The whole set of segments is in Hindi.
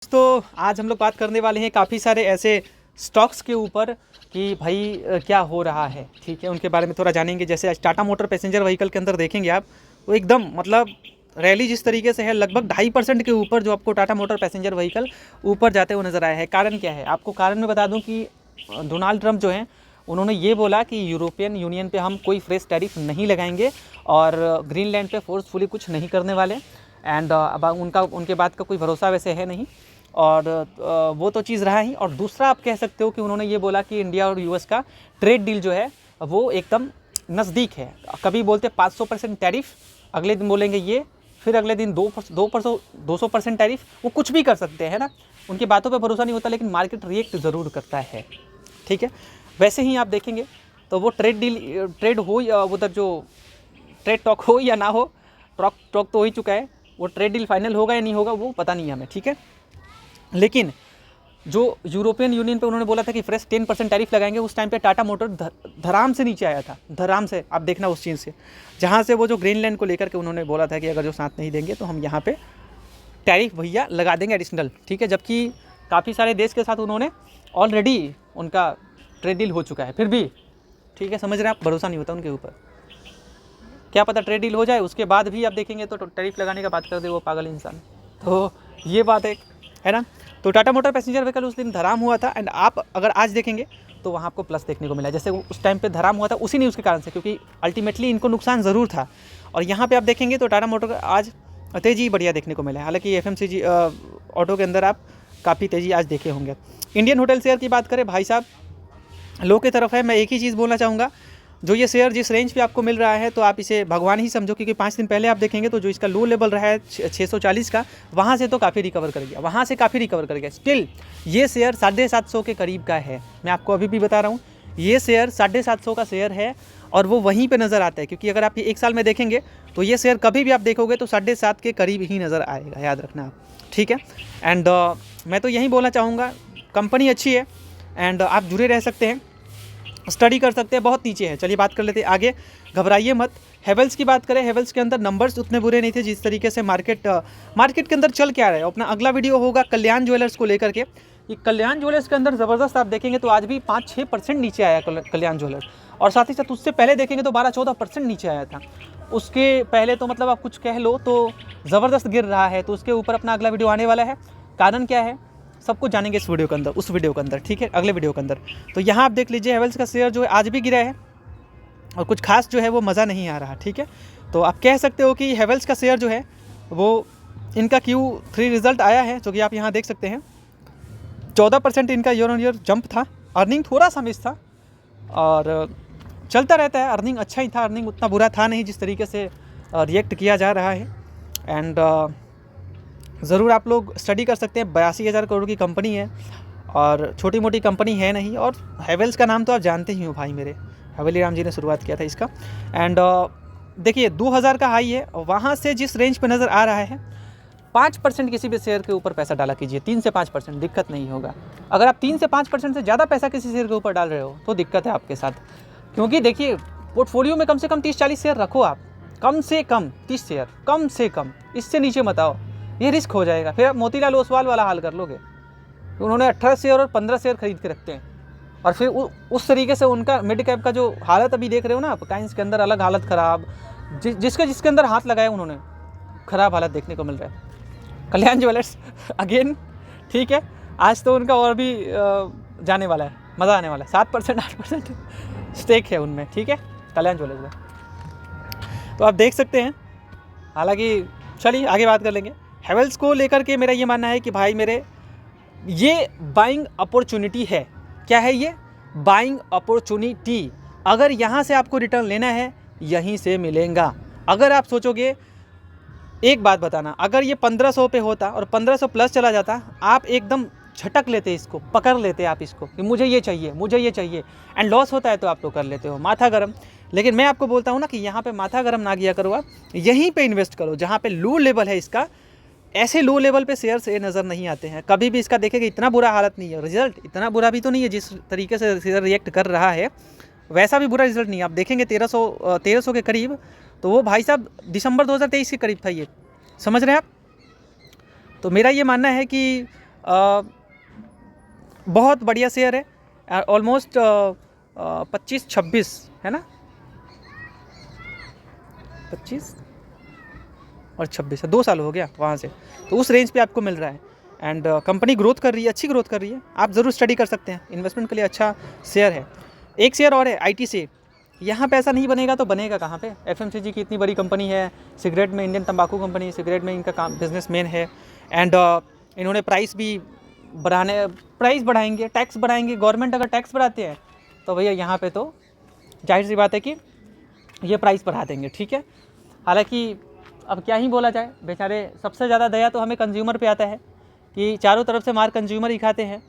तो आज हम लोग बात करने वाले हैं काफ़ी सारे ऐसे स्टॉक्स के ऊपर कि भाई क्या हो रहा है, ठीक है, उनके बारे में थोड़ा जानेंगे। जैसे आज टाटा मोटर पैसेंजर व्हीकल के अंदर देखेंगे आप, वो एकदम मतलब रैली जिस तरीके से है, लगभग 2.5% के ऊपर जो आपको टाटा मोटर पैसेंजर व्हीकल ऊपर जाते हुए नजर आया है। कारण क्या है, आपको कारण मैं बता दूं कि डोनाल्ड ट्रंप जो हैं उन्होंने ये बोला कि यूरोपियन यूनियन पे हम कोई फ्रेश टैरिफ नहीं लगाएंगे और ग्रीनलैंड पे फोर्सफुली कुछ नहीं करने वाले। एंड अब उनके बात का कोई भरोसा वैसे है नहीं, और वो तो चीज़ रहा ही। और दूसरा आप कह सकते हो कि उन्होंने ये बोला कि इंडिया और यूएस का ट्रेड डील जो है वो एकदम नज़दीक है। कभी बोलते 500% टैरिफ, अगले दिन बोलेंगे ये, फिर अगले दिन 200% टैरिफ। वो कुछ भी कर सकते हैं ना, उनकी बातों पे भरोसा नहीं होता, लेकिन मार्केट रिएक्ट ज़रूर करता है, ठीक है। वैसे ही आप देखेंगे तो वो ट्रेड हो या उधर जो ट्रेड टॉक हो या ना हो, टॉक तो हो ही चुका है, वो ट्रेड डील फाइनल होगा या नहीं होगा वो पता नहीं है हमें, ठीक है। लेकिन जो यूरोपियन यूनियन पे उन्होंने बोला था कि फ्रेश 10% टैरिफ लगाएंगे, उस टाइम पे टाटा मोटर धराम से नीचे आया था, धराम से। आप देखना उस चीज़ से, जहाँ से वो जो ग्रीनलैंड को लेकर के उन्होंने बोला था कि अगर जो साथ नहीं देंगे तो हम यहाँ पे टैरिफ भैया लगा देंगे एडिशनल, ठीक है। जबकि काफ़ी सारे देश के साथ उन्होंने ऑलरेडी उनका ट्रेड डील हो चुका है, फिर भी, ठीक है, समझ रहे हैं आप, भरोसा नहीं होता उनके ऊपर। क्या पता ट्रेड डील हो जाए, उसके बाद भी आप देखेंगे तो टैरिफ लगाने का बात कर दे वो पागल इंसान। तो ये बात है ना। तो टाटा मोटर पैसेंजर व्हीकल उस दिन धराम हुआ था, एंड आप अगर आज देखेंगे तो वहाँ आपको प्लस देखने को मिला। जैसे उस टाइम पे धराम हुआ था उसी न्यूज़ के कारण से, क्योंकि अल्टीमेटली इनको नुकसान ज़रूर था। और यहाँ पे आप देखेंगे तो टाटा मोटर आज तेज़ी बढ़िया देखने को मिला है। हालांकि एफएमसीजी ऑटो के अंदर आप काफ़ी तेज़ी आज देखे होंगे। इंडियन होटल शेयर की बात करें, भाई साहब लो की तरफ है। मैं एक ही चीज़ बोलना चाहूँगा, जो ये शेयर जिस रेंज पे आपको मिल रहा है तो आप इसे भगवान ही समझो, क्योंकि 5 दिन पहले आप देखेंगे तो जो इसका लो लेवल रहा है 640 का, वहाँ से तो काफ़ी रिकवर कर गया, वहाँ से काफ़ी रिकवर कर गया। स्टिल ये शेयर 750 के करीब का है। मैं आपको अभी भी बता रहा हूँ, ये शेयर 750 का शेयर है और वो वहीं पर नज़र आता है। क्योंकि अगर आप ये 1 साल में देखेंगे तो ये शेयर कभी भी आप देखोगे तो 7.5 के करीब ही नज़र आएगा, याद रखना आप, ठीक है। एंड मैं तो यही बोलना चाहूँगा, कंपनी अच्छी है एंड आप जुड़े रह सकते हैं, स्टडी कर सकते हैं, बहुत नीचे है। चलिए बात कर लेते हैं आगे, घबराइए मत। हेवल्स की बात करें, हेवल्स के अंदर नंबर्स उतने बुरे नहीं थे जिस तरीके से मार्केट के अंदर चल क्या रहा है। अपना अगला वीडियो होगा कल्याण ज्वेलर्स को लेकर के। ये कल्याण ज्वेलर्स के अंदर ज़बरदस्त आप देखेंगे तो आज भी 5-6% नीचे आया कल्याण ज्वेलर्स, और साथ ही साथ उससे पहले देखेंगे तो 12-14% नीचे आया था। उसके पहले तो मतलब आप कुछ कह लो तो ज़बरदस्त गिर रहा है। तो उसके ऊपर अपना अगला वीडियो आने वाला है, कारण क्या है सब कुछ जानेंगे इस वीडियो के अंदर, उस वीडियो के अंदर, ठीक है, अगले वीडियो के अंदर। तो यहाँ आप देख लीजिए हेवल्स का शेयर जो है आज भी गिरा है और कुछ खास जो है वो मज़ा नहीं आ रहा, ठीक है। तो आप कह सकते हो कि हेवल्स का शेयर जो है वो इनका Q3 रिजल्ट आया है, जो कि आप यहाँ देख सकते हैं 14% इनका ईयर ऑन ईयर जंप था। अर्निंग थोड़ा सा मिस था और चलता रहता है, अर्निंग अच्छा ही था, अर्निंग उतना बुरा था नहीं जिस तरीके से रिएक्ट किया जा रहा है। एंड ज़रूर आप लोग स्टडी कर सकते हैं। 82,000 करोड़ की कंपनी है और छोटी मोटी कंपनी है नहीं। और हेवल्स का नाम तो आप जानते ही हो भाई मेरे, हवेली राम जी ने शुरुआत किया था इसका। एंड देखिए 2000 का हाई है, वहाँ से जिस रेंज पे नज़र आ रहा है 5% किसी भी शेयर के ऊपर पैसा डाला कीजिए, 3 से 5%, दिक्कत नहीं होगा। अगर आप 3 से 5% से ज़्यादा पैसा किसी शेयर के ऊपर डाल रहे हो तो दिक्कत है आपके साथ। क्योंकि देखिए पोर्टफोलियो में कम से कम 30-40 शेयर रखो आप, कम से कम 30 शेयर, कम से कम, इससे नीचे मत आओ, ये रिस्क हो जाएगा। फिर आप मोतीलाल ओसवाल वाला हाल कर लोगे। उन्होंने 18 शेयर और 15 शेयर खरीद के रखते हैं, और फिर उस तरीके से उनका मिड कैप का जो हालत अभी देख रहे हो ना आप, काइंस के अंदर अलग हालत ख़राब, जिसके अंदर हाथ लगाया उन्होंने ख़राब हालत देखने को मिल रहा है। कल्याण ज्वेलर्स अगेन, ठीक है, आज तो उनका और भी जाने वाला है, मज़ा आने वाला है। 7% 8% स्टेक है उनमें, ठीक है, कल्याण ज्वेलर्स में। तो आप देख सकते हैं। हालांकि चलिए आगे बात कर लेंगे। हेवल्स को लेकर के मेरा ये मानना है कि भाई मेरे, ये बाइंग अपॉर्चुनिटी है। क्या है ये? Buying opportunity. अगर यहाँ से आपको रिटर्न लेना है यहीं से मिलेगा। अगर आप सोचोगे, एक बात बताना, अगर ये 1500 पे होता और 1500 प्लस चला जाता, आप एकदम झटक लेते, इसको पकड़ लेते आप इसको कि मुझे ये चाहिए, मुझे ये चाहिए, एंड लॉस होता है तो आप तो कर लेते हो माथा गरम। लेकिन मैं आपको बोलता हूँ ना कि यहाँ पे माथा गरम ना किया करो, आप यहीं पे इन्वेस्ट करो जहाँ पे लो लेवल है इसका। ऐसे लो लेवल पे शेयर से नज़र नहीं आते हैं कभी भी। इसका देखेंगे इतना बुरा हालत नहीं है, रिजल्ट इतना बुरा भी तो नहीं है, जिस तरीके से शेयर रिएक्ट कर रहा है वैसा भी बुरा रिजल्ट नहीं है। आप देखेंगे 1300 के करीब, तो वो भाई साहब दिसंबर 2023 के करीब था ये, समझ रहे हैं आप। तो मेरा ये मानना है कि बहुत बढ़िया शेयर है, ऑलमोस्ट 25-26 है ना, 25 और 26 है, 2 साल हो गया वहाँ से, तो उस रेंज पे आपको मिल रहा है। एंड कंपनी ग्रोथ कर रही है, अच्छी ग्रोथ कर रही है, आप ज़रूर स्टडी कर सकते हैं, इन्वेस्टमेंट के लिए अच्छा शेयर है। एक शेयर और है ITC, यहाँ पे ऐसा नहीं बनेगा तो बनेगा कहाँ पे? FMCG की इतनी बड़ी कंपनी है, सिगरेट में, इंडियन तंबाकू कंपनी, सिगरेट में इनका काम बिजनेसमैन है। एंड इन्होंने प्राइस बढ़ाएंगे, टैक्स बढ़ाएंगे। गवर्नमेंट अगर टैक्स बढ़ाते हैं तो भैया यहाँ पे तो जाहिर सी बात है कि ये प्राइस बढ़ा देंगे, ठीक है। हालांकि अब क्या ही बोला जाए, बेचारे, सबसे ज़्यादा दया तो हमें कंज्यूमर पे आता है कि चारों तरफ से मार कंज्यूमर ही खाते हैं।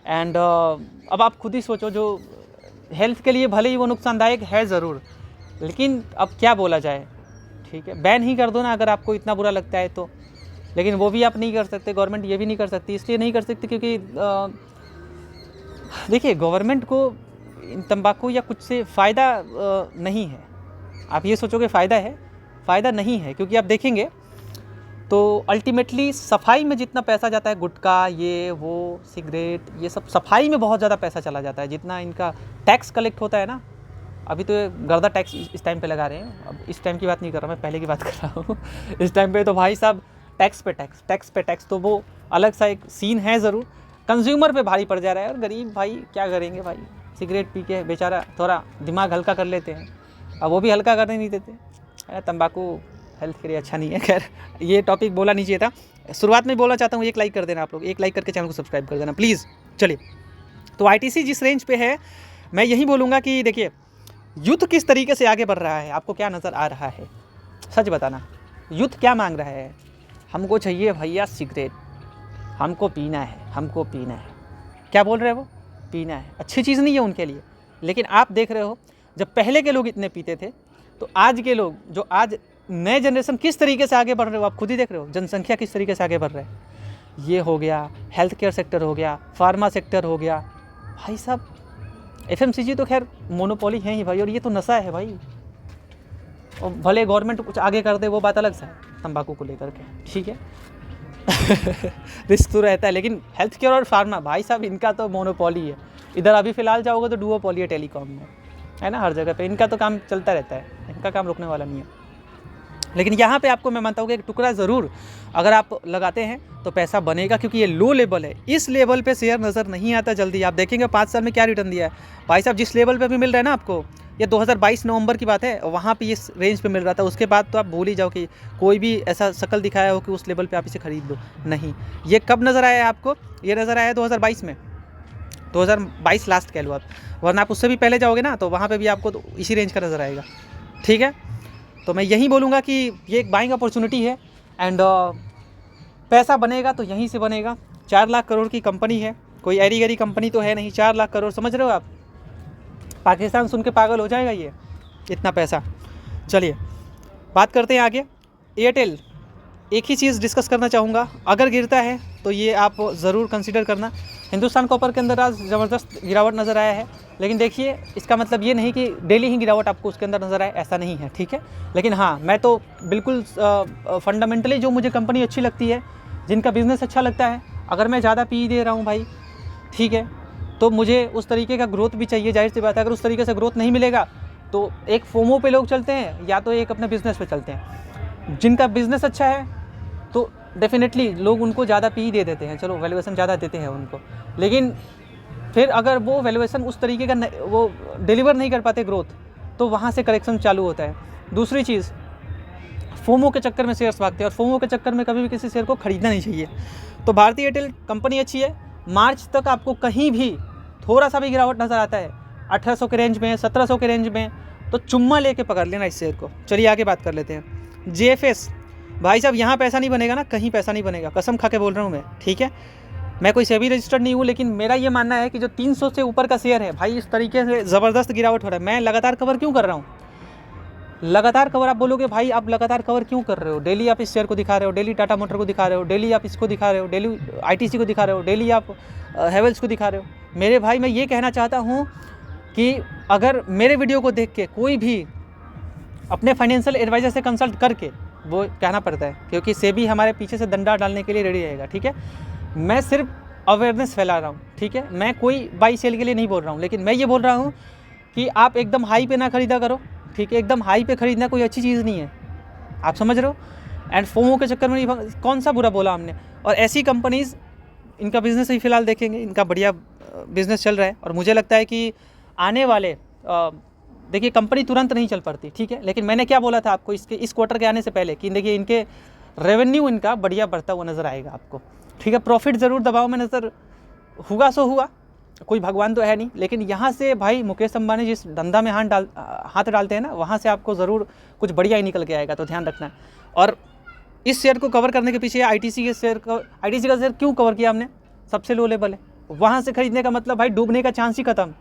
एंड अब आप खुद ही सोचो, जो हेल्थ के लिए भले ही वो नुकसानदायक है ज़रूर, लेकिन अब क्या बोला जाए, ठीक है, बैन ही कर दो ना अगर आपको इतना बुरा लगता है तो। लेकिन वो भी आप नहीं कर सकते, गवर्नमेंट ये भी नहीं कर सकती। इसलिए नहीं कर सकती क्योंकि देखिए, गवर्नमेंट को तंबाकू या कुछ से फ़ायदा नहीं है। आप ये सोचोगे फ़ायदा है, फ़ायदा नहीं है, क्योंकि आप देखेंगे तो अल्टीमेटली सफाई में जितना पैसा जाता है, गुटखा, ये वो, सिगरेट, ये सब सफाई में बहुत ज़्यादा पैसा चला जाता है। जितना इनका टैक्स कलेक्ट होता है ना, अभी तो ये गर्दा टैक्स इस टाइम पे लगा रहे हैं। अब इस टाइम की बात नहीं कर रहा मैं, पहले की बात कर रहा हूँ। इस टाइम पे तो भाई साहब टैक्स पे टैक्स, तो वो अलग सा एक सीन है ज़रूर। कंज्यूमर पे भारी पड़ जा रहा है, और गरीब भाई क्या करेंगे भाई, सिगरेट पी के बेचारा थोड़ा दिमाग हल्का कर लेते हैं, अब वो भी हल्का करने नहीं देते। तंबाकू हेल्थ के लिए अच्छा नहीं है। खैर, ये टॉपिक बोला नहीं चाहिए था। शुरुआत में बोलना चाहता हूँ, एक लाइक कर देना आप लोग, एक लाइक करके चैनल को सब्सक्राइब कर देना प्लीज़। चलिए, तो ITC जिस रेंज पे है, मैं यही बोलूँगा कि देखिए, यूथ किस तरीके से आगे बढ़ रहा है, आपको क्या नज़र आ रहा है? सच बताना, यूथ क्या मांग रहा है? हमको चाहिए भैया सिगरेट, हमको पीना है। क्या बोल रहे हैं वो? पीना है। अच्छी चीज़ नहीं है उनके लिए, लेकिन आप देख रहे हो, जब पहले के लोग इतने पीते थे, तो आज के लोग, जो आज नए जनरेशन किस तरीके से आगे बढ़ रहे हो, आप खुद ही देख रहे हो, जनसंख्या किस तरीके से आगे बढ़ रहा है। ये हो गया, हेल्थ केयर सेक्टर हो गया, फार्मा सेक्टर हो गया, भाई साहब FMCG तो खैर मोनोपोली है ही भाई, और ये तो नशा है भाई। और भले गवर्नमेंट कुछ आगे कर दे, वो बात अलग सा है, तंबाकू को लेकर के, ठीक है। रिस्क तो रहता है, लेकिन हेल्थ केयर और फार्मा, भाई साहब इनका तो मोनोपोली है। इधर अभी फ़िलहाल जाओगे तो डुओपोली है टेलीकॉम में, है ना, हर जगह पे इनका तो काम चलता रहता है, इनका काम रुकने वाला नहीं है। लेकिन यहाँ पे आपको मैं मानता हूँ कि एक टुकड़ा ज़रूर अगर आप लगाते हैं तो पैसा बनेगा, क्योंकि ये लो लेवल है। इस लेवल पे शेयर नज़र नहीं आता जल्दी। आप देखेंगे 5 साल में क्या रिटर्न दिया है भाई साहब। जिस लेवल पे भी मिल रहा है ना आपको, ये 2022 नवंबर की बात है, वहाँ पे इस रेंज पे मिल रहा था। उसके बाद तो आप भूल ही जाओ कि कोई भी ऐसा शक्ल दिखाया हो कि उस लेवल पर आप इसे खरीद लो। नहीं, ये कब नज़र आया है आपको? ये नज़र आया है 2022 में, 2022 लास्ट कह लो आप, वरना आप उससे भी पहले जाओगे ना तो वहाँ पर भी आपको तो इसी रेंज का नज़र आएगा, ठीक है। तो मैं यही बोलूँगा कि ये एक बाइंग अपॉर्चुनिटी है, एंड पैसा बनेगा तो यहीं से बनेगा। 4 लाख करोड़ की कंपनी है, कोई ऐरी गैरी कंपनी तो है नहीं। 4 लाख करोड़, समझ रहे हो आप? पाकिस्तान सुन के पागल हो जाएगा ये, इतना पैसा। चलिए बात करते हैं आगे। एयरटेल, एक ही चीज़ डिस्कस करना चाहूँगा, अगर गिरता है तो ये आप ज़रूर कंसिडर करना। हिंदुस्तान कॉपर के अंदर आज ज़बरदस्त गिरावट नज़र आया है, लेकिन देखिए इसका मतलब ये नहीं कि डेली ही गिरावट आपको उसके अंदर नज़र आए, ऐसा नहीं है, ठीक है। लेकिन हाँ, मैं तो बिल्कुल फंडामेंटली जो मुझे कंपनी अच्छी लगती है, जिनका बिज़नेस अच्छा लगता है, अगर मैं ज़्यादा पी दे रहा हूँ भाई, ठीक है, तो मुझे उस तरीके का ग्रोथ भी चाहिए। जाहिर सी बात है, अगर उस तरीके से ग्रोथ नहीं मिलेगा तो एक फोमो पे लोग चलते हैं, या तो एक अपने बिज़नेस पे चलते हैं। जिनका बिज़नेस अच्छा है तो डेफिनेटली लोग उनको ज़्यादा पी दे देते हैं, चलो वैल्यूएशन ज़्यादा देते हैं उनको, लेकिन फिर अगर वो वैल्यूएशन उस तरीके का वो डिलीवर नहीं कर पाते ग्रोथ, तो वहाँ से करेक्शन चालू होता है। दूसरी चीज़, फोमो के चक्कर में शेयर्स भागते हैं, और फोमो के चक्कर में कभी भी किसी शेयर को खरीदना नहीं चाहिए। तो भारतीय एयरटेल कंपनी अच्छी है। मार्च तक आपको कहीं भी थोड़ा सा भी गिरावट नज़र आता है 1800 के रेंज में, 1700 के रेंज में, तो चुम्मा लेके पकड़ लेना इस शेयर को। चलिए आगे बात कर लेते हैं। JFS, भाई साहब यहाँ पैसा नहीं बनेगा ना, कहीं पैसा नहीं बनेगा, कसम खा के बोल रहा हूँ मैं, ठीक है। मैं कोई सेबी रजिस्टर्ड नहीं हूँ, लेकिन मेरा ये मानना है कि जो 300 से ऊपर का शेयर है भाई, इस तरीके से ज़बरदस्त गिरावट हो रहा है। मैं लगातार कवर क्यों कर रहा हूँ? लगातार कवर, आप बोलोगे भाई आप लगातार कवर क्यों कर रहे हो? डेली आप इस शेयर को दिखा रहे हो, डेली टाटा मोटर को दिखा रहे हो, डेली आप इसको दिखा रहे हो, डेली ITC को दिखा रहे हो, डेली आप हैवेल्स को दिखा रहे हो। मेरे भाई, मैं ये कहना चाहता हूँ कि अगर मेरे वीडियो को देख के कोई भी अपने फाइनेंशियल एडवाइज़र से कंसल्ट करके, वो कहना पड़ता है क्योंकि सेबी हमारे पीछे से डंडा डालने के लिए रेडी रहेगा, ठीक है। मैं सिर्फ अवेयरनेस फैला रहा हूँ, ठीक है। मैं कोई बाई सेल के लिए नहीं बोल रहा हूँ, लेकिन मैं ये बोल रहा हूँ कि आप एकदम हाई पे ना खरीदा करो, ठीक है। एकदम हाई पे खरीदना कोई अच्छी चीज़ नहीं है, आप समझ रहे हो। एंड फोमो के चक्कर में नहीं, कौन सा बुरा बोला हमने। और ऐसी कंपनीज़, इनका बिज़नेस ही फ़िलहाल देखेंगे, इनका बढ़िया बिज़नेस चल रहा है। और मुझे लगता है कि आने वाले देखिए कंपनी तुरंत नहीं चल पड़ती, ठीक है। लेकिन मैंने क्या बोला था आपको इस क्वार्टर के आने से पहले कि देखिए इनके रेवेन्यू इनका बढ़िया बढ़ता हुआ नज़र आएगा आपको, ठीक है। प्रॉफिट ज़रूर दबाव में नज़र हुआ सो हुआ, कोई भगवान तो है नहीं। लेकिन यहाँ से भाई मुकेश अंबानी जिस धंधा में हाथ डालते हैं ना, वहाँ से आपको ज़रूर कुछ बढ़िया ही निकल के आएगा, तो ध्यान रखना। और इस शेयर को कवर करने के पीछे आईटीसी का शेयर क्यों कवर किया हमने, सबसे लो लेवल है, वहाँ से खरीदने का मतलब भाई डूबने का चांस ही खत्म।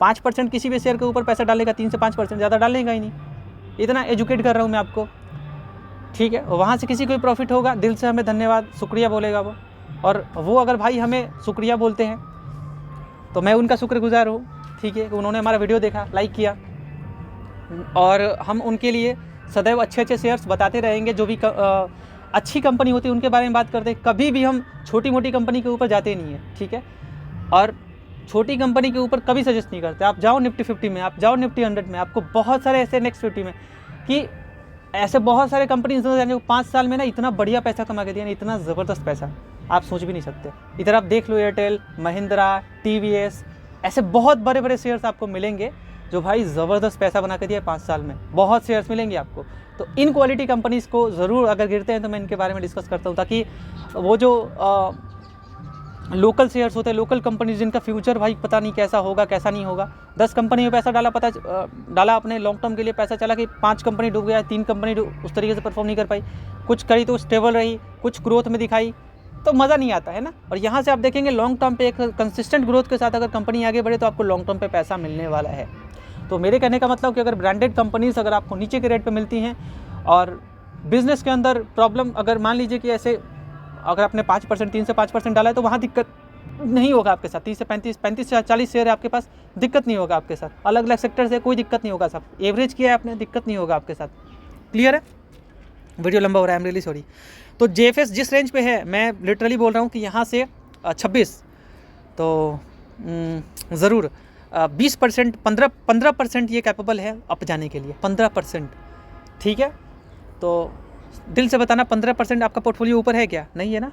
5% किसी भी शेयर के ऊपर पैसा डालेगा, 3 से 5%, ज़्यादा डालेगा ही नहीं। इतना एजुकेट कर रहा हूँ मैं आपको, ठीक है। वहाँ से किसी को भी प्रॉफिट होगा, दिल से हमें धन्यवाद शुक्रिया बोलेगा वो। और वो अगर भाई हमें शुक्रिया बोलते हैं तो मैं उनका शुक्रगुजार हूँ, ठीक है। उन्होंने हमारा वीडियो देखा, लाइक किया, और हम उनके लिए सदैव अच्छे शेयर्स बताते रहेंगे। जो भी अच्छी कंपनी होती है उनके बारे में बात करते हैं, कभी भी हम छोटी मोटी कंपनी के ऊपर जाते नहीं है, ठीक है। और छोटी कंपनी के ऊपर कभी सजेस्ट नहीं करते। आप जाओ निफ्टी 50 में, आप जाओ निफ्टी 100 में, आपको बहुत सारे ऐसे नेक्स्ट 50 में, कि ऐसे बहुत सारे कंपनीज जो 5 साल में ना इतना बढ़िया पैसा कमा के दिया ना, इतना ज़बरदस्त पैसा आप सोच भी नहीं सकते। इधर आप देख लो एयरटेल, महिंद्रा, टीवीएस, ऐसे बहुत बड़े बड़े शेयर्स आपको मिलेंगे जो भाई ज़बरदस्त पैसा बना के दिया 5 साल में, बहुत शेयर्स मिलेंगे आपको। तो इन क्वालिटी कंपनीज़ को ज़रूर अगर गिरते हैं तो मैं इनके बारे में डिस्कस करता हूँ, ताकि वो जो लोकल शेयर्स होते हैं, लोकल कंपनीज जिनका फ्यूचर भाई पता नहीं कैसा होगा कैसा नहीं होगा। 10 कंपनी में पैसा डाला अपने लॉन्ग टर्म के लिए, पैसा चला कि 5 कंपनी डूब गया, 3 कंपनी उस तरीके से परफॉर्म नहीं कर पाई, कुछ करी तो स्टेबल रही, कुछ ग्रोथ में दिखाई, तो मज़ा नहीं आता है ना। और यहाँ से आप देखेंगे लॉन्ग टर्म पे एक कंसिस्टेंट ग्रोथ के साथ अगर कंपनी आगे बढ़े तो आपको लॉन्ग टर्म पे पैसा मिलने वाला है। तो मेरे कहने का मतलब कि अगर ब्रांडेड कंपनीज अगर आपको नीचे के रेट पे मिलती हैं और बिज़नेस के अंदर प्रॉब्लम, अगर मान लीजिए कि ऐसे अगर आपने 5%, 3 से 5% डाला है तो वहाँ दिक्कत नहीं होगा आपके साथ। 30 से 35 से 40 शेयर है आपके पास, दिक्कत नहीं होगा आपके साथ। अलग अलग सेक्टर से कोई दिक्कत नहीं होगा, सब एवरेज किया है आपने, दिक्कत नहीं होगा आपके साथ। क्लियर है? वीडियो लंबा हो रहा है, आई एम रियली सॉरी। तो जेएफएस जिस रेंज पे है, मैं लिटरली बोल रहा हूँ कि यहाँ से 26 तो ज़रूर 20% 15% ये कैपेबल है अप जाने के लिए, 15%, ठीक है। तो दिल से बताना 15% आपका पोर्टफोलियो ऊपर है क्या? नहीं है ना।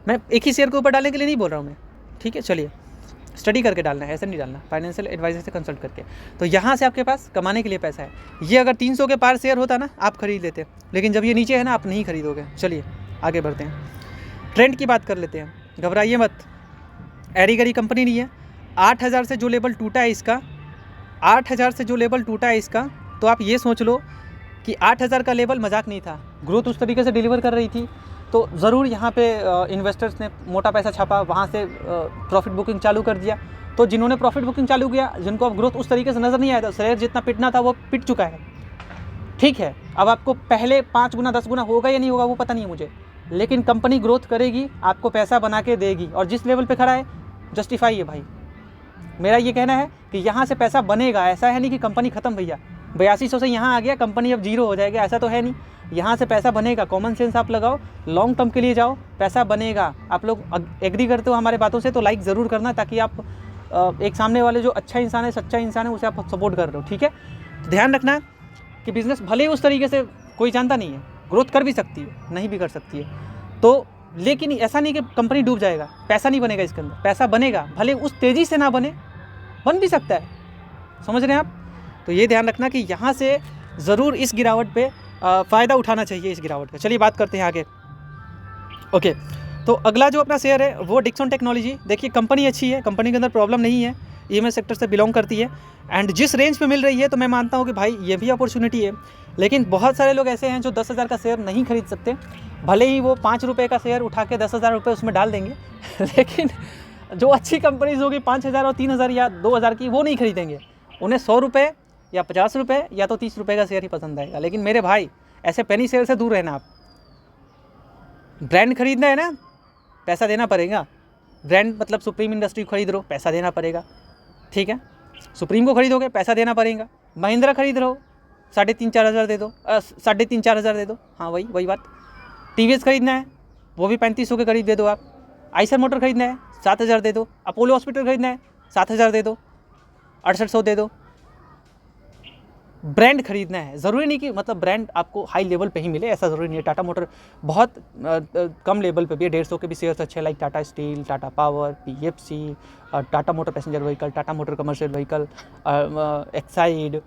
मैं एक ही शेयर के ऊपर डालने के लिए नहीं बोल रहा हूँ मैं, ठीक है। चलिए स्टडी करके डालना है, ऐसे नहीं डालना, फाइनेंशियल एडवाइजर से कंसल्ट करके। तो यहाँ से आपके पास कमाने के लिए पैसा है। ये अगर 300 के पार शेयर होता ना आप खरीद लेते, लेकिन जब ये नीचे है ना आप नहीं खरीदोगे। चलिए आगे बढ़ते हैं, ट्रेंड की बात कर लेते हैं। घबराइए मत, एरी गरी कंपनी नहीं है। 8000 से जो लेवल टूटा है इसका, 8000 से जो लेवल टूटा है इसका, तो आप ये सोच लो कि 8000 का लेवल मजाक नहीं था। ग्रोथ उस तरीके से डिलीवर कर रही थी, तो ज़रूर यहाँ पे इन्वेस्टर्स ने मोटा पैसा छापा, वहाँ से प्रॉफिट बुकिंग चालू कर दिया। तो जिन्होंने प्रॉफिट बुकिंग चालू किया, जिनको अब ग्रोथ उस तरीके से नज़र नहीं आया था, शेयर जितना पिटना था वो पिट चुका है, ठीक है। अब आपको पहले 5 गुना 10 गुना होगा या नहीं होगा वो पता नहीं है मुझे, लेकिन कंपनी ग्रोथ करेगी, आपको पैसा बना के देगी। और जिस लेवल पे खड़ा है जस्टिफाई है भाई। मेरा ये कहना है कि यहाँ से पैसा बनेगा, ऐसा है नहीं कि कंपनी ख़त्म भैया 8200 से यहाँ आ गया कंपनी अब जीरो हो जाएगा, ऐसा तो है नहीं। यहाँ से पैसा बनेगा, कॉमन सेंस आप लगाओ, लॉन्ग टर्म के लिए जाओ, पैसा बनेगा। आप लोग एग्री करते हो हमारे बातों से तो लाइक ज़रूर करना, ताकि आप एक सामने वाले जो अच्छा इंसान है, सच्चा इंसान है, उसे आप सपोर्ट कर रहे हो, ठीक है। तो ध्यान रखना कि बिज़नेस भले ही उस तरीके से कोई जानता नहीं है, ग्रोथ कर भी सकती है, नहीं भी कर सकती है, तो लेकिन ऐसा नहीं कि कंपनी डूब जाएगा, पैसा नहीं बनेगा इसके अंदर, पैसा बनेगा, भले उस तेज़ी से ना बने, बन भी सकता है, समझ रहे हैं आप। तो ये ध्यान रखना कि यहाँ से ज़रूर इस गिरावट पे फ़ायदा उठाना चाहिए, इस गिरावट का। चलिए बात करते हैं आगे। ओके, तो अगला जो अपना शेयर है वो डिक्सन टेक्नोलॉजी। देखिए कंपनी अच्छी है, कंपनी के अंदर प्रॉब्लम नहीं है, ईएमएस सेक्टर से बिलोंग करती है, एंड जिस रेंज पे मिल रही है तो मैं मानता हूँ कि भाई ये भी अपॉर्चुनिटी है। लेकिन बहुत सारे लोग ऐसे हैं जो 10,000 का शेयर नहीं खरीद सकते, भले ही वो 5 रुपये का शेयर उठा के 10,000 रुपये उसमें डाल देंगे लेकिन जो अच्छी कंपनीज होगी 5,000 और 3,000 या 2,000 की, वो नहीं खरीदेंगे। उन्हें 100 रुपये या 50 रुपये या तो 30 रुपये का शेयर ही पसंद आएगा। लेकिन मेरे भाई ऐसे पेनी शेयर से दूर रहना। आप ब्रांड खरीदना है ना, पैसा देना पड़ेगा। ब्रांड मतलब सुप्रीम इंडस्ट्री खरीद लो, पैसा देना पड़ेगा, ठीक है। सुप्रीम को खरीदोगे पैसा देना पड़ेगा। महिंद्रा खरीद रहो 3,500-4 हज़ार दे दो, 3,500-4 हज़ार दे दो, हाँ वही बात। टीवीएस खरीदना है वो भी 3500 के करीब दे दो आप, आइसर मोटर खरीदना है 7,000 दे दो, अपोलो हॉस्पिटल खरीदना है 7,000 दे दो, 6800 दे दो। ब्रांड खरीदना है, ज़रूरी नहीं कि मतलब ब्रांड आपको हाई लेवल पे ही मिले, ऐसा ज़रूरी नहीं है। टाटा मोटर बहुत कम लेवल पे भी है, 150 के भी शेयर्स अच्छे like Tata steel, Tata power, PFC, Tata motor passenger vehicle, Tata motor commercial vehicle, Exide,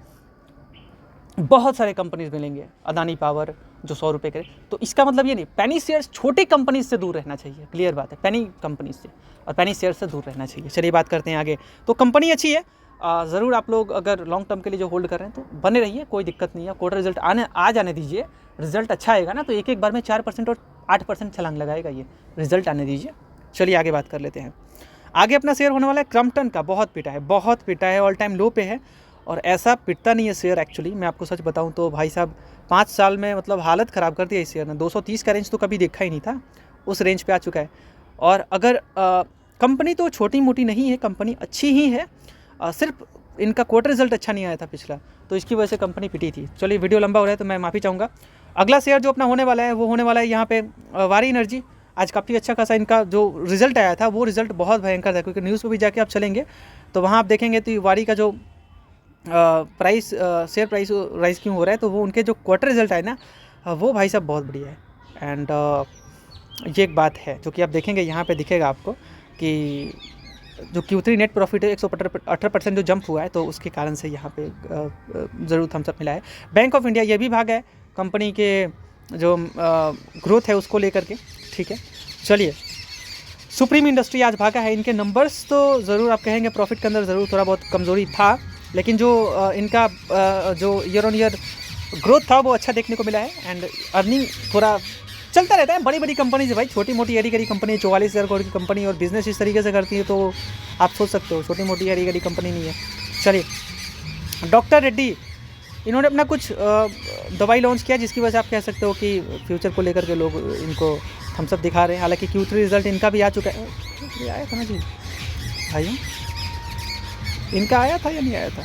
बहुत सारे कंपनीज मिलेंगे, अदानी पावर जो 100 रुपये करे। तो इसका मतलब ये नहीं, पेनी शेयर्स छोटे कंपनीज से दूर रहना चाहिए, क्लियर बात है, पेनी कंपनीज से और पेनी शेयर्स से दूर रहना चाहिए। चलिए बात करते हैं आगे। तो कंपनी अच्छी है, ज़रूर आप लोग अगर लॉन्ग टर्म के लिए जो होल्ड कर रहे हैं तो बने रहिए, कोई दिक्कत नहीं है। क्वार्टर रिजल्ट आ जाने दीजिए, रिजल्ट अच्छा आएगा ना तो एक बार में 4% और 8% छलांग लगाएगा, ये रिजल्ट आने दीजिए। चलिए आगे बात कर लेते हैं। आगे अपना शेयर होने वाला है क्रम्पटन का। बहुत पिटा है, ऑल टाइम लो पे है और ऐसा पिटता नहीं है शेयर। एक्चुअली मैं आपको सच बताऊं तो भाई साहब 5 साल में मतलब हालत ख़राब कर दिया इस शेयर ने। 230 का रेंज तो कभी देखा ही नहीं था, उस रेंज पे आ चुका है। और अगर कंपनी तो छोटी मोटी नहीं है, कंपनी अच्छी ही है, सिर्फ इनका क्वार्टर रिजल्ट अच्छा नहीं आया था पिछला, तो इसकी वजह से कंपनी पिटी थी। चलिए वीडियो लंबा हो रहा है तो मैं माफ़ी चाहूँगा। अगला शेयर जो अपना होने वाला है वो होने वाला है यहाँ पे वारी एनर्जी। आज काफ़ी अच्छा खासा इनका जो रिजल्ट आया था वो रिजल्ट बहुत भयंकर था, क्योंकि न्यूज़ पे भी जाके आप चलेंगे तो वहाँ आप देखेंगे तो वारी का जो प्राइस शेयर प्राइस राइज क्यों हो रहा है, तो वो उनके जो क्वार्टर रिजल्ट आए ना वो भाई साहब बहुत बढ़िया है। एंड ये एक बात है जो कि आप देखेंगे यहाँ पे दिखेगा आपको कि जो Q3 नेट प्रॉफिट है 118% जो जंप हुआ है, तो उसके कारण से यहाँ पे ज़रूर थम्स अप मिला है। बैंक ऑफ इंडिया ये भी भागा है कंपनी के जो ग्रोथ है उसको लेकर के, ठीक है। चलिए सुप्रीम इंडस्ट्री आज भागा है। इनके नंबर्स तो ज़रूर आप कहेंगे प्रॉफिट के अंदर ज़रूर थोड़ा बहुत कमज़ोरी था, लेकिन जो इनका जो ईयर ऑन ईयर ग्रोथ था वो अच्छा देखने को मिला है। एंड अर्निंग थोड़ा चलता रहता है, बड़ी बड़ी कंपनी से भाई, छोटी मोटी एडी गड़ी कंपनी 44,000 करोड़ की कंपनी और बिजनेस इस तरीके से करती है तो आप सोच सकते हो छोटी मोटी एडी गड़ी कंपनी नहीं है। चलिए डॉक्टर रेड्डी, इन्होंने अपना कुछ दवाई लॉन्च किया जिसकी वजह से आप कह सकते हो कि फ्यूचर को लेकर के लोग इनको थम्सअप दिखा रहे हैं। हालांकि Q3 रिजल्ट इनका भी आ चुका है। ये आया था ना जी भाइयों, इनका आया था या नहीं आया था?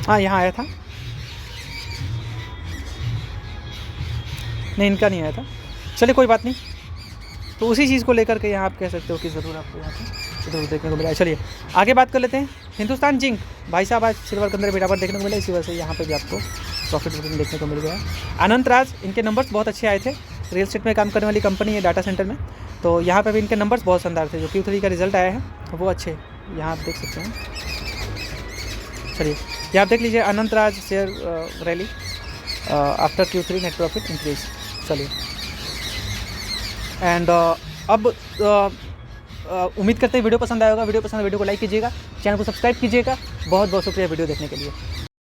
हाँ यहाँ आया था, नहीं इनका नहीं आया था। चलिए कोई बात नहीं, तो उसी चीज़ को लेकर के यहाँ आप कह सकते हो कि ज़रूर आपको यहाँ पे इधर देखने को मिला है। चलिए आगे बात कर लेते हैं। हिंदुस्तान जिंक भाई साहब आज सिल्वर के अंदर गिरावट देखने को मिला, इसी वजह से यहाँ पे भी आपको प्रॉफिट बुकिंग देखने को मिल गया है। अनंत राज, इनके नंबर्स बहुत अच्छे आए थे, रियल एस्टेट में काम करने वाली कंपनी है डाटा सेंटर में, तो यहाँ पर भी इनके नंबर्स बहुत शानदार थे। जो Q3 का रिजल्ट आया है वो अच्छे यहाँ आप देख सकते हैं। चलिए यहाँ आप देख लीजिए Anant Raj share rally after Q3 net profit increase. चलिए एंड अब उम्मीद करते हैं वीडियो पसंद आएगा। वीडियो पसंद वीडियो को लाइक कीजिएगा, चैनल को सब्सक्राइब कीजिएगा। बहुत बहुत शुक्रिया वीडियो देखने के लिए।